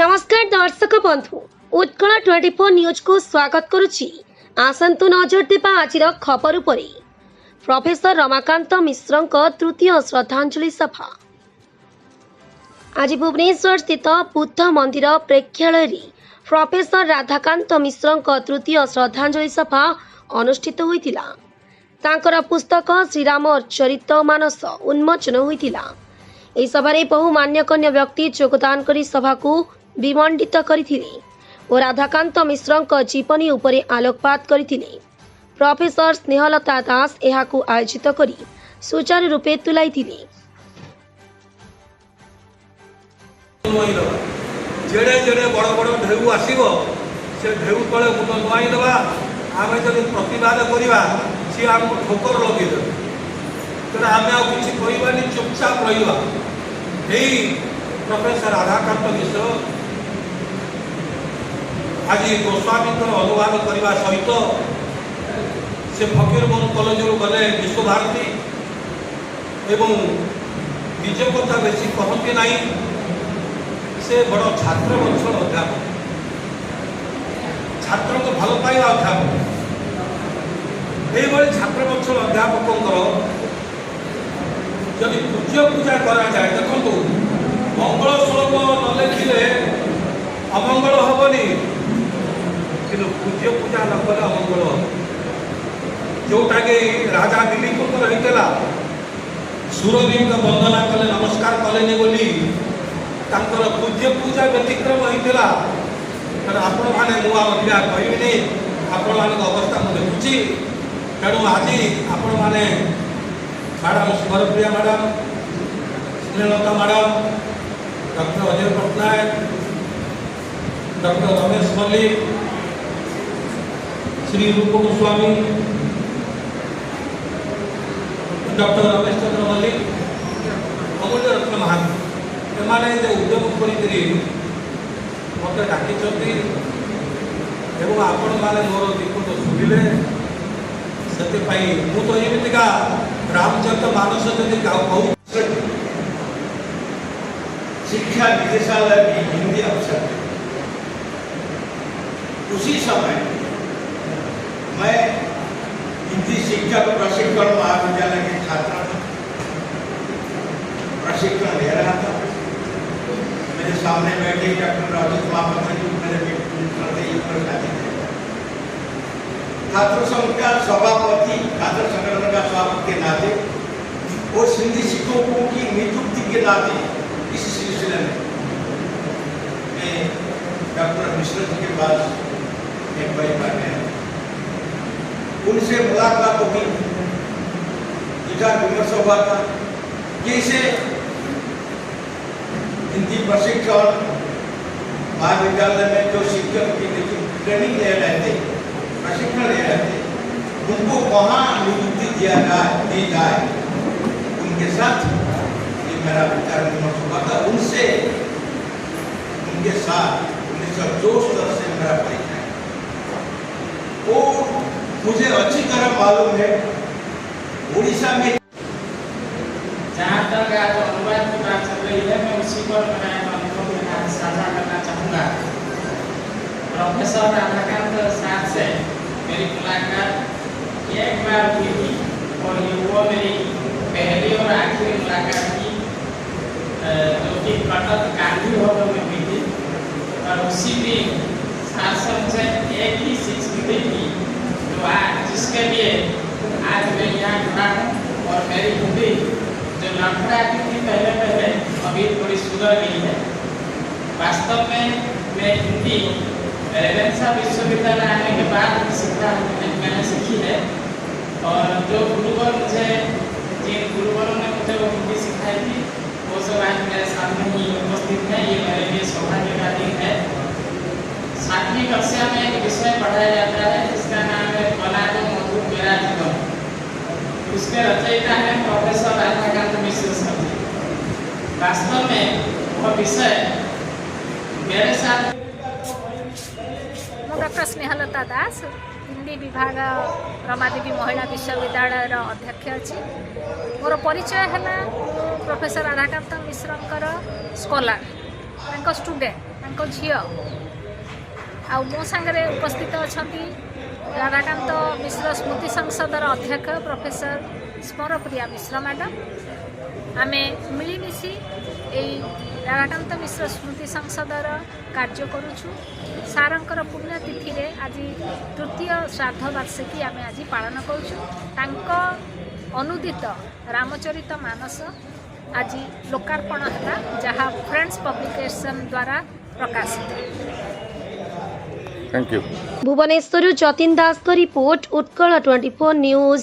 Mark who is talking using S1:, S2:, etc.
S1: नमस्कार दर्शक बंधु उत्कल 24 न्यूज को स्वागत करुच्ची। आसंतु नजर देवा आज खबर पर। प्रोफेसर रमाकांत मिश्र तृतीय श्रद्धांजलि सभा आज भुवनेश्वर स्थित बुद्ध मंदिर प्रेक्षालय प्रोफेसर राधाकांत मिश्र तृतीय श्रद्धांजलि सभा अनुष्ठित होइतिला। तांकर पुस्तक श्रीराम चरितमानस उन्मोचन होइतिला। ଏହି ସଭାରେ ବହୁ ମାନ୍ୟଗଣ୍ୟ ବ୍ୟକ୍ତି ଯୋଗଦାନ କରି ସଭାକୁ ବିମଣ୍ଡିତ କରିଥିଲେ ଓ ରାଧାକାନ୍ତ ମିଶ୍ରଙ୍କ ଜୀବନୀ ଉପରେ ଆଲୋକପାତ କରିଥିଲେ। ପ୍ରୋଫେସର ସ୍ନେହଲତା ଦାସ ଏହାକୁ ଆୟୋଜିତ କରି ସୁଚାରୁ ରୂପେ ତୁଲାଇଥିଲେ।
S2: जेड़े जेड़े बड़ बड़ ढेउ आसो से ढेउ तले मुंड नुआई देवा आम जब प्रतिवाद करवा सी आमको ठोकर लगे तेना आम किसी कहबानी चुपचाप रहा। यही प्रोफेसर राधाकांत मिश्र आज गोस्वामी अनुवाद करने सहित से फकीरमोहन कॉलेज गले विश्वभारती एवं निज कथा बेसी कहते ना से बड़ छात्र बंचल अध्यापक छात्र को भल पाइबा अध्यापक ये छात्र बंचल अध्यापक जदि पूज्य पूजा करा जाए देखो मंगल श्लोक न लिखिले अमंगल हेनी कि पूज्य पूजा न कले अमंगल हम जोटा कि राजा दिलीप होता सुरवी वंदना कले नमस्कार कले बोली पूज्य पूजा व्यतिक्रम होता आपण मैंने मुझे कहनी आपण मान अवस्था मुझे देखुची तेणु आज आपण मैंने madam Smarapriya madam Snehalata madam doctor Ajay Pattnaik doctor Ramesh Mallick Shri Roop Goswami doctor Ramesh Chandra Mallick Amulya Ratna Mahanti एमाने उद्यम करी मत डाकी आपण मैंने मोर दीपक शुणिले से तो एमतीका रामचंद्र मानस जदि कहू
S3: शिक्षा निदेशालय की हिंदी अवसर उसी समय मैं हिंदी शिक्षक प्रशिक्षण महाविद्यालय के छात्र प्रशिक्षण ले रहा था। मेरे सामने बैठे डॉक्टर राजेश महापात्र जी मेरे छात्र संघ का सभापति छात्र संगठन का सभापति के नाते और हिंदी शिक्षकों की नियुक्ति के नाते इस सिलसिले में मैं डॉक्टर मिश्र जी के पास एक बार गया। उनसे मुलाकात हुई, विचार विमर्श हुआ था कैसे हिंदी प्रशिक्षण महाविद्यालय में जो शिक्षक की ट्रेनिंग ले रहे थे प्रशिक्षण ले रहे थे उनको वहाँ नियुक्ति दी जाए उनके साथ ये मेरा विचार विमर्श हुआ था। उनसे उनके साथ 1964 से मेरा परिचय और मुझे अच्छी तरह मालूम है उड़ीसा में
S4: जहाँ तक आज अनुवाद की बात चल रही है मैं उसी पर मेरा अनुभव के साथ साझा करना चाहूँगा। प्रोफेसर राधाकांत साथ से मेरी मुलाकात एक बार हुई थी और ये वो मेरी पहली और आखिरी मुलाकात थी जो कि कटक गांधी भवन में हुई थी और उसी दिन शासन से एक ही चीज मिली थी जो आज जिसके लिए आज मैं यहाँ खड़ा हूँ और मेरी हिंदी जो लड़खड़ा की थी पहले अभी थोड़ी सुधर गई है। वास्तव में मैं हिंदी रेवेन्सा विश्वविद्यालय आने के बाद शिक्षा मैंने सीखी है और जो गुरुवर मुझे जिन गुरुवरों ने मुझे वो हिंदी सिखाई थी वो सब आज मेरे सामने ही उपस्थित है। ये मेरे लिए सौभाग्य का दिन है। 7वीं कक्षा में एक विषय पढ़ाया जाता है जिसका नाम है बना दो मधुर मेरा जीवन। उसके रचयिता है प्रोफेसर राधाकांत मिश्र सर। वास्तव में वह विषय मेरे साथ
S5: डॉक्टर स्नेहलता दास हिंदी विभाग रमादेवी महिला विश्वविद्यालय अध्यक्ष अच्छी मोर परिचय है प्रोफेसर राधाकांत मिश्र स्कॉलर स्टूडेंट ତାଙ୍କ ଝିଅ ଆଉ ମୋ ସାଙ୍ଗରେ ଉପସ୍ଥିତ ଅଛନ୍ତି ରାଧାକାନ୍ତ ମିଶ୍ର ସ୍ମୃତି ସଂସଦର ଅଧ୍ୟକ୍ଷ ପ୍ରଫେସର ସ୍ମରପ୍ରିୟା ମିଶ୍ର ମ୍ୟାଡ଼ାମ୍। ଆମେ ମିଳିମିଶି এই ରାଧାକାନ୍ତ ମିଶ୍ର ସ୍ମୃତି ସଂସଦର କାର୍ଯ୍ୟ କରୁଛୁ। ସାରଙ୍କର ପୁଣ୍ୟତିଥିରେ ଆଜି ତୃତୀୟ ଶ୍ରାଦ୍ଧ ବାର୍ଷିକୀ ଆମେ ଆଜି ପାଳନ କରୁଛୁ। ତାଙ୍କ ଅନୁଦିତ ରାମଚରିତ ମାନସ ଆଜି ଲୋକାର୍ପଣ ହେଲା, ଯାହା ଫ୍ରେଣ୍ଡସ୍ ପବ୍ଲିକେସନ୍ ଦ୍ୱାରା ପ୍ରକାଶିତ।
S6: Thank you.
S1: Bhubaneswar Jatin Das report Utkal 24 news.